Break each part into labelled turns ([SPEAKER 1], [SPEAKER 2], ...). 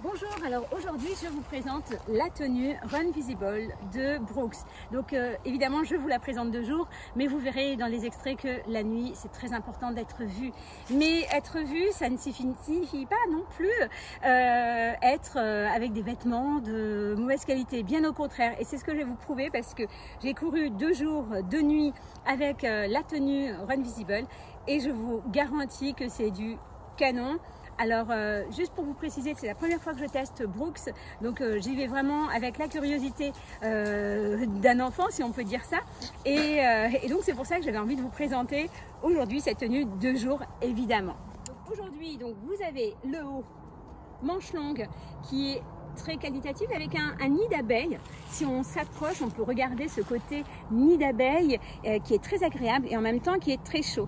[SPEAKER 1] Bonjour, alors aujourd'hui je vous présente la tenue Run Visible de Brooks. Donc évidemment je vous la présente de jour, mais vous verrez dans les extraits que la nuit c'est très important d'être vu. Mais être vu ça ne signifie pas non plus être avec des vêtements de mauvaise qualité, bien au contraire. Et c'est ce que je vais vous prouver parce que j'ai couru 2 jours, 2 nuits avec la tenue Run Visible et je vous garantis que c'est du canon. Alors juste pour vous préciser, c'est la première fois que je teste Brooks, donc j'y vais vraiment avec la curiosité d'un enfant, si on peut dire ça, et donc c'est pour ça que j'avais envie de vous présenter aujourd'hui cette tenue de jour évidemment. Aujourd'hui donc vous avez le haut manche longue qui est très qualitative avec un nid d'abeille. Si on s'approche, on peut regarder ce côté nid d'abeille qui est très agréable et en même temps qui est très chaud.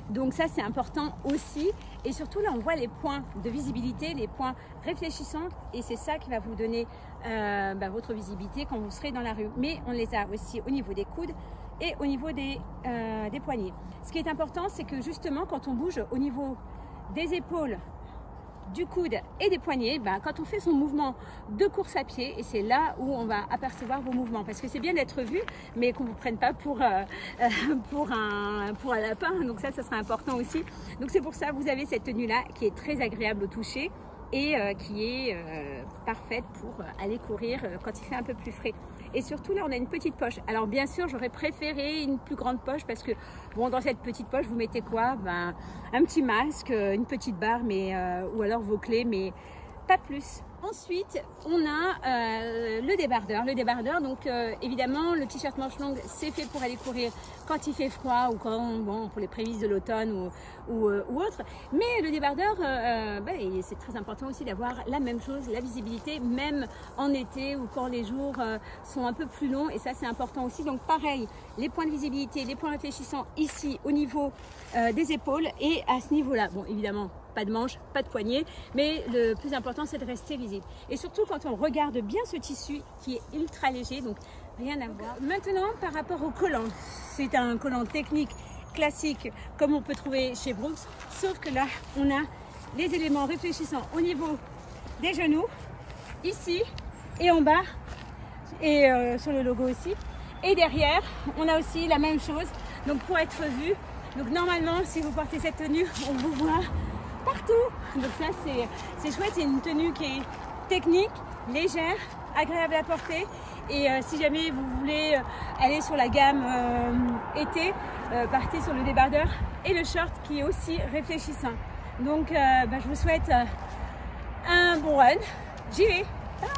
[SPEAKER 1] Donc ça c'est important aussi, et surtout là on voit les points de visibilité, les points réfléchissants, et c'est ça qui va vous donner votre visibilité quand vous serez dans la rue. Mais on les a aussi au niveau des coudes et au niveau des poignets. Ce qui est important, c'est que justement quand on bouge au niveau des épaules, du coude et des poignets, quand on fait son mouvement de course à pied, et c'est là où on va apercevoir vos mouvements, parce que c'est bien d'être vu mais qu'on ne vous prenne pas pour un lapin, donc ça sera important aussi. Donc c'est pour ça que vous avez cette tenue là qui est très agréable au toucher et qui est parfaite pour aller courir quand il fait un peu plus frais. Et surtout là on a une petite poche. Alors bien sûr j'aurais préféré une plus grande poche parce que bon, dans cette petite poche vous mettez quoi? Un petit masque, une petite barre, mais ou alors vos clés, mais pas plus. Ensuite on a le débardeur. Le débardeur, donc évidemment le t-shirt manche longue c'est fait pour aller courir quand il fait froid ou quand pour les prémices de l'automne ou autre. Mais le débardeur, c'est très important aussi d'avoir la même chose, la visibilité, même en été ou quand les jours sont un peu plus longs, et ça c'est important aussi. Donc pareil, les points de visibilité, les points réfléchissants ici au niveau des épaules et à ce niveau là. Bon évidemment pas de manches, pas de poignets, mais le plus important c'est de rester visible. Et surtout quand on regarde bien ce tissu qui est ultra léger, donc rien à voir. Maintenant par rapport au collant, c'est un collant technique classique comme on peut trouver chez Brooks, sauf que là on a les éléments réfléchissants au niveau des genoux, ici et en bas, et sur le logo aussi. Et derrière on a aussi la même chose, donc pour être vu. Donc normalement si vous portez cette tenue on vous voit partout, donc ça c'est chouette. C'est une tenue qui est technique, légère, agréable à porter, et si jamais vous voulez aller sur la gamme été, partez sur le débardeur et le short qui est aussi réfléchissant. Donc je vous souhaite un bon run, j'y vais, bye.